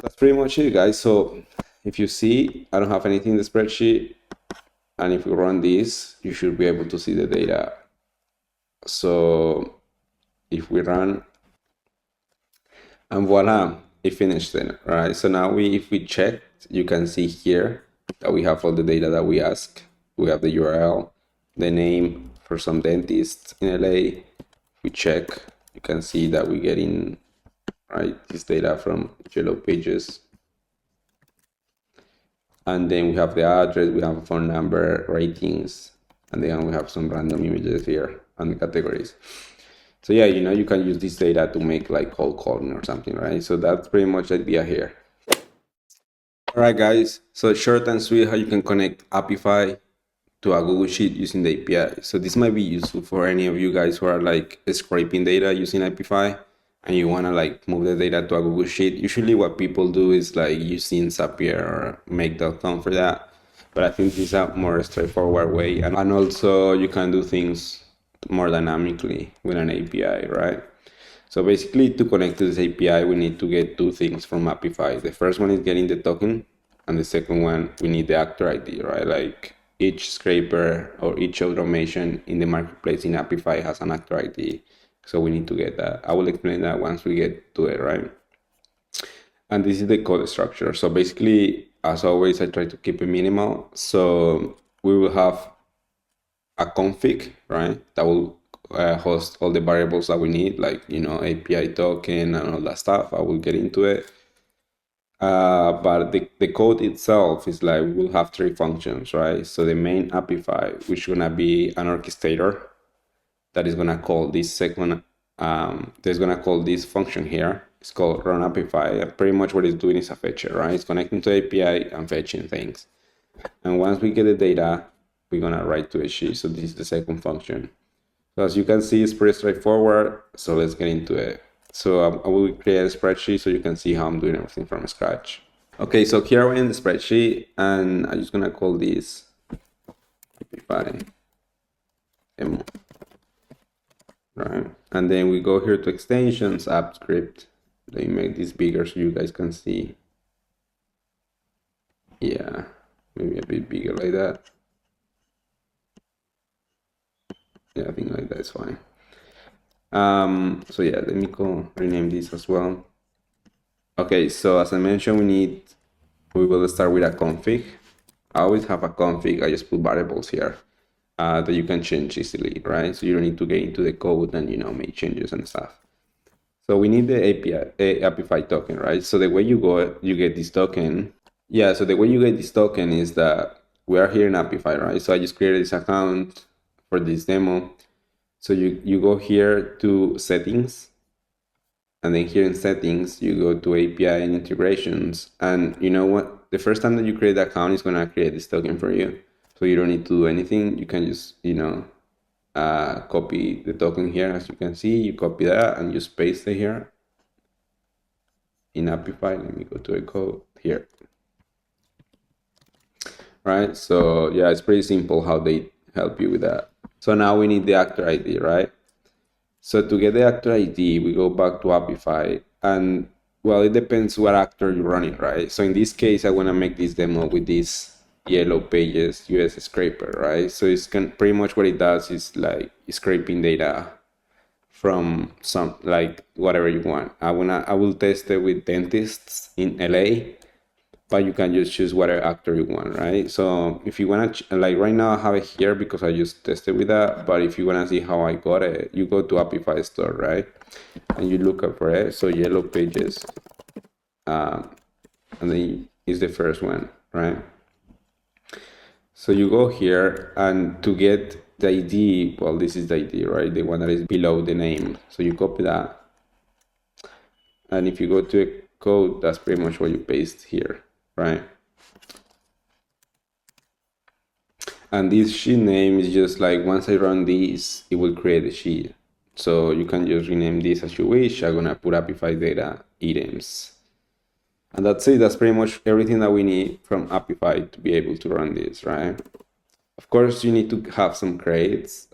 that's pretty much it, guys. So if you see, I don't have anything in the spreadsheet, and if we run this, you should be able to see the data. So if we run, and voila, it finished then, right? So now if we check, you can see here that we have all the data that we ask. We have the URL, the name for some dentist in LA. We check, you can see that we're getting, right, this data from Yellow Pages. And then we have the address, we have a phone number, ratings, and then we have some random images here and the categories. So yeah, you can use this data to make like cold calling or something, right? So that's pretty much the idea here. All right, guys. So short and sweet, how you can connect Apify to a Google Sheet using the API. So this might be useful for any of you guys who are like scraping data using Apify and you want to like move the data to a Google Sheet. Usually what people do is like using Zapier or make.com for that. But I think this is a more straightforward way. And also you can do things more dynamically with an API, right? So basically to connect to this API, we need to get two things from Apify. The first one is getting the token, and the second one, we need the actor ID, right? Like each scraper or each automation in the marketplace in Apify has an actor ID. So we need to get that. I will explain that once we get to it, right? And this is the code structure. So basically, as always, I try to keep it minimal. So we will have a config, right? That will host all the variables that we need, like, API token and all that stuff. I will get into it. But the code itself is like, we'll have three functions, right? So the main Apify, which is gonna be an orchestrator that is gonna call this second, there's gonna call this function here. It's called run Apify. Pretty much what it's doing is a fetcher, right? It's connecting to API and fetching things. And once we get the data, we're gonna write to a sheet. So this is the second function. So as you can see, it's pretty straightforward. So let's get into it. So I will create a spreadsheet so you can see how I'm doing everything from scratch. Okay, so here we're in the spreadsheet, and I'm just gonna call this Apify demo, right? And then we go here to extensions, app script. Let me make this bigger so you guys can see. Yeah, maybe a bit bigger like that. Yeah, I think like that's fine. So yeah, let me go rename this as well. Okay, so as I mentioned, we will start with a config. I always have a config. I just put variables here that you can change easily, right? So you don't need to get into the code and make changes and stuff. So we need the Apify token, right? So the way you get this token. Yeah, so the way you get this token is that we are here in Apify, right? So I just created this account for this demo. So you go here to settings, and then here in settings, you go to API and integrations. And you know what? The first time that you create the account, it's going to create this token for you. So you don't need to do anything. You can just, copy the token here. As you can see, you copy that and you paste it here in Apify. Let me go to a code here. Right. So yeah, it's pretty simple how they help you with that. So now we need the actor ID, right? So to get the actor ID, we go back to Apify, and well, it depends what actor you're running, right? So in this case, I want to make this demo with this Yellow Pages US scraper, right? So it's pretty much what it does is like scraping data from some, like whatever you want. I will test it with dentists in LA, but you can just choose whatever actor you want, right? So if you want to, like right now I have it here because I just tested with that, but if you want to see how I got it, you go to Apify store, right? And you look up for it. So Yellow Pages, and then is the first one, right? So you go here, and to get the ID, well, this is the ID, right? The one that is below the name. So you copy that. And if you go to a code, that's pretty much what you paste here, right? And this sheet name is just like, once I run this, it will create a sheet. So you can just rename this as you wish. I'm gonna put Apify data items. And that's it. That's pretty much everything that we need from Apify to be able to run this, right? Of course, you need to have some credits.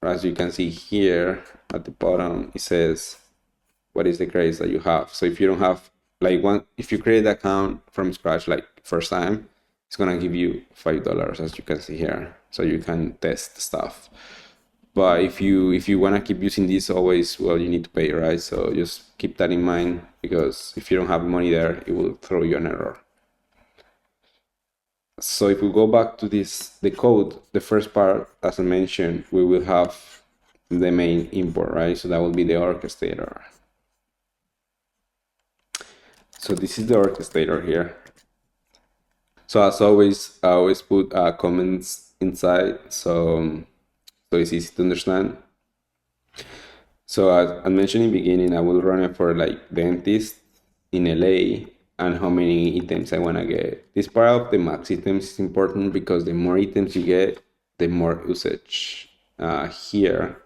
As you can see here at the bottom, it says what is the credits that you have. So if you don't have like if you create the account from scratch, like first time, it's gonna give you $5, as you can see here, so you can test stuff. But if you want to keep using this always, well, you need to pay, right? So just keep that in mind, because if you don't have money there, it will throw you an error. So if we go back to the code, the first part, as I mentioned, we will have the main import, right? So that will be the orchestrator. So this is the orchestrator here. So as always, I always put comments inside, so it's easy to understand. So as I mentioned in the beginning, I will run it for like dentist in LA and how many items I want to get. This part of the max items is important, because the more items you get, the more usage here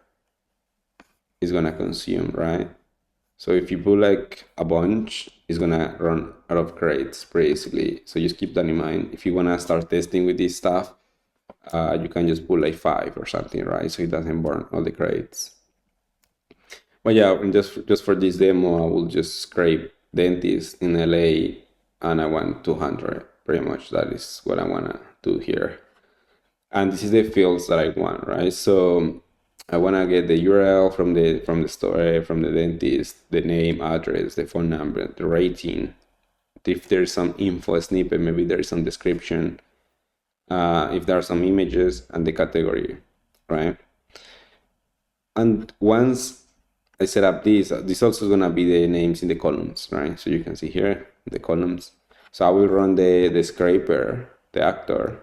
is going to consume, right? So if you put like a bunch, it's going to run out of crates basically. So just keep that in mind. If you want to start testing with this stuff, you can just put like 5 or something, right? So it doesn't burn all the crates. But yeah, and just for this demo, I will just scrape dentist in LA, and I want 200. Pretty much that is what I want to do here. And this is the fields that I want, right? So I want to get the URL from the store, from the dentist, the name, address, the phone number, the rating. If there's some info snippet, maybe there's some description. If there are some images, and the category, right? And once I set up this also is gonna be the names in the columns, right? So you can see here the columns. So I will run the scraper, the actor,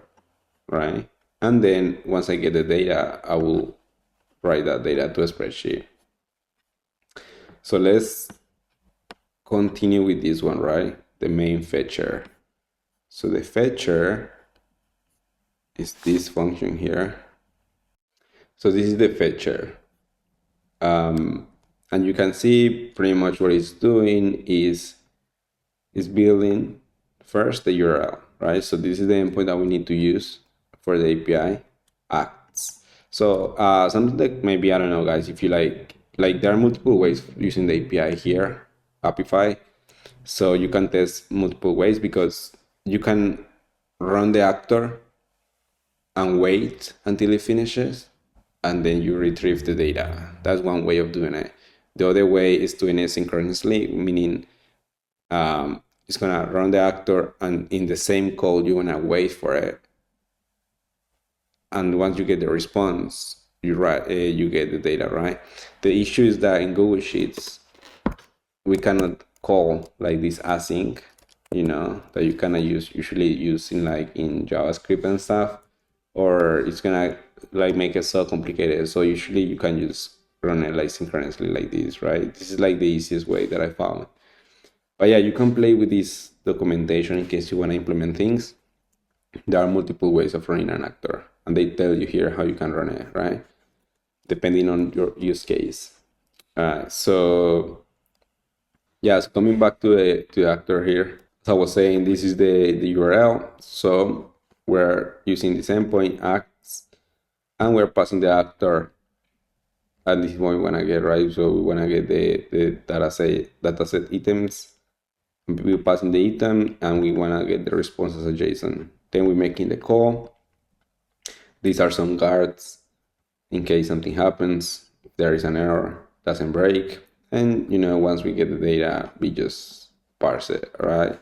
right? And then once I get the data, I will write that data to a spreadsheet. So let's continue with this one, right? The main fetcher. So the fetcher is this function here. So this is the fetcher. And you can see pretty much what it's doing is building first the URL, right? So this is the endpoint that we need to use for the API acts. So something that maybe, I don't know, guys, if you like there are multiple ways of using the API here, Apify. So you can test multiple ways, because you can run the actor and wait until it finishes, and then you retrieve the data. That's one way of doing it. The other way is doing it synchronously, meaning it's gonna run the actor, and in the same code you're gonna wait for it. And once you get the response, you get the data, right? The issue is that in Google Sheets, we cannot call like this async, that you cannot usually use in JavaScript and stuff, or it's gonna like make it so complicated. So usually you can just run it like synchronously like this, right? This is like the easiest way that I found. But yeah, you can play with this documentation in case you want to implement things. There are multiple ways of running an actor, and they tell you here how you can run it, right? Depending on your use case. So coming back to the actor here, as I was saying, this is the URL. So we're using this endpoint acts, and we're passing the actor, and this is what we want to get, right? So we want to get the dataset items. We're passing the item, and we want to get the response as a JSON. Then we're making the call. These are some guards in case something happens, if there is an error, doesn't break. And once we get the data, we just parse it, right?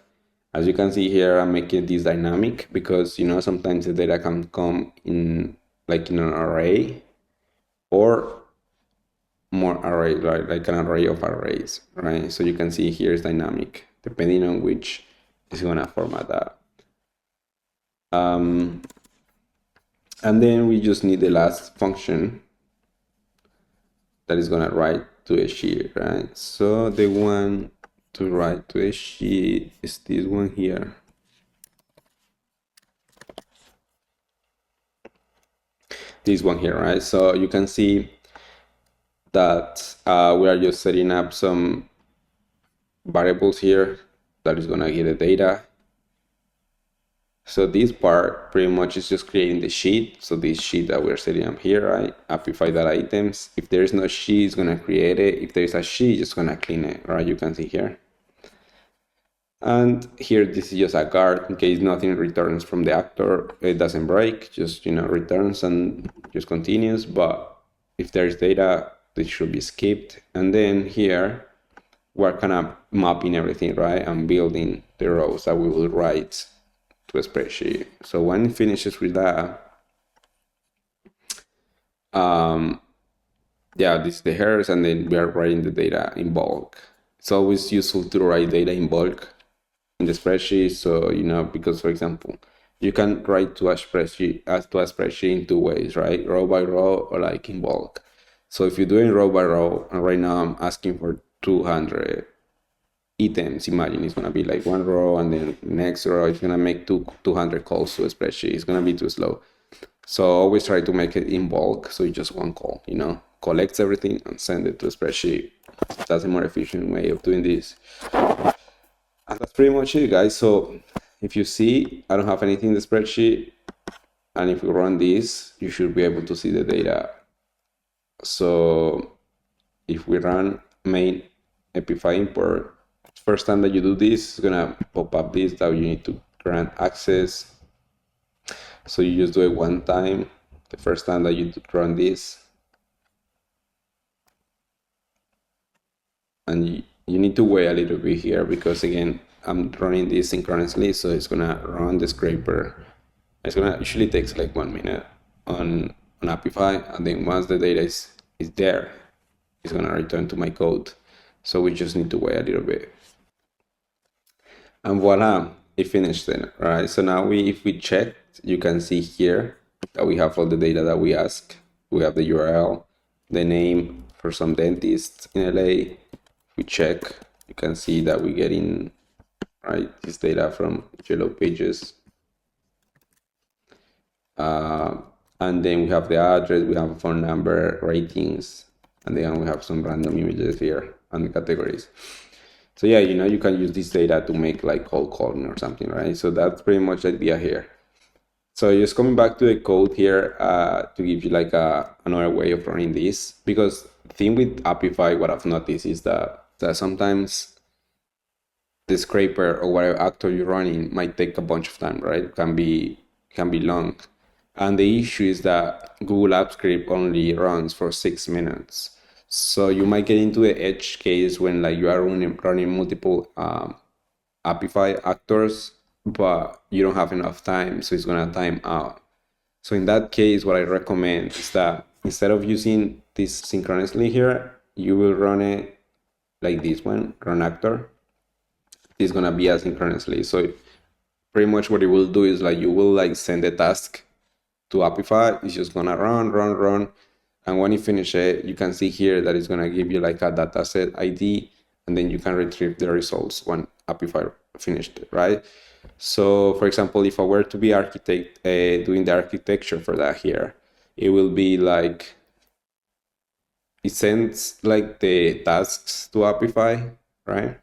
As you can see here, I'm making this dynamic because sometimes the data can come in in an array, or more array, right? Like an array of arrays, right? So you can see here is dynamic, depending on which is gonna format that. And then we just need the last function that is gonna write to a sheet, right? So the one to write to a sheet is this one here. This one here, right? So you can see that we are just setting up some variables here that is gonna get the data. So this part pretty much is just creating the sheet. So this sheet that we're setting up here, right? Apify.items. If there is no sheet, it's gonna create it. If there is a sheet, it's gonna clean it, right? You can see here. And here, this is just a guard in case nothing returns from the actor. It doesn't break, just, returns and just continues. But if there's data, this should be skipped. And then here, we're kind of mapping everything, right? And building the rows that we will write to a spreadsheet. So when it finishes with that, yeah, this is the hairs, and then we are writing the data in bulk. It's always useful to write data in bulk in the spreadsheet. So, because for example, you can write to a spreadsheet in two ways, right? Row by row or like in bulk. So if you're doing row by row, and right now I'm asking for 200 items, imagine it's gonna be like one row, and then next row it's gonna make 200 calls to a spreadsheet. It's gonna be too slow. So always try to make it in bulk, so it's just one call, collects everything and send it to a spreadsheet. That's a more efficient way of doing this. And that's pretty much it, guys. So if you see, I don't have anything in the spreadsheet, and if we run this, you should be able to see the data. So if we run main Apify import, first time that you do this, it's gonna pop up this that you need to grant access. So you just do it one time, the first time that you run this. And you need to wait a little bit here because again, I'm running this synchronously, so it's gonna run the scraper. It's gonna usually takes like 1 minute on Apify, and then once the data is there, it's gonna return to my code. So we just need to wait a little bit. And voila, it finished then, right? So now if we check, you can see here that we have all the data that we ask. We have the URL, the name for some dentist in LA. If we check, you can see that we're getting, right, this data from Yellow Pages. And then we have the address, we have a phone number, ratings, and then we have some random images here and the categories. So yeah, you can use this data to make like cold calling or something, right? So that's pretty much the idea here. So just coming back to the code here to give you like another way of running this, because the thing with Apify, what I've noticed is that sometimes the scraper or whatever actor you're running might take a bunch of time, right? It can be long. And the issue is that Google Apps Script only runs for 6 minutes. So you might get into the edge case when like you are running multiple Apify actors, but you don't have enough time, so it's gonna time out. So in that case, what I recommend is that instead of using this synchronously here, you will run it like this one, run actor. It's gonna be asynchronously. So pretty much what it will do is like you will like send a task to Apify. It's just gonna run. And when you finish it, you can see here that it's gonna give you like a dataset ID, and then you can retrieve the results when Apify finished it, right? So for example, if I were to be doing the architecture for that here, it will be like, it sends like the tasks to Apify, right?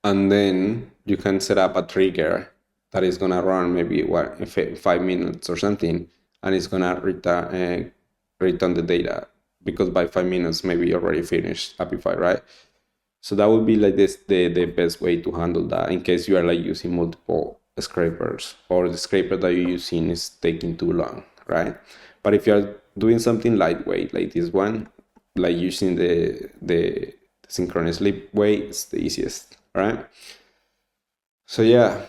And then you can set up a trigger that is gonna run maybe in 5 minutes or something, and it's gonna return the data, because by 5 minutes maybe you already finished Apify, right? So that would be like the best way to handle that in case you are like using multiple scrapers, or the scraper that you're using is taking too long, right? But if you're doing something lightweight like this one, like using the synchronously way, it's the easiest, right? So yeah,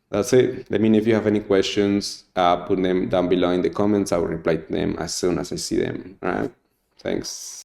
that's it. Let me know if you have any questions. Put them down below in the comments. I will reply to them as soon as I see them. All right. Thanks.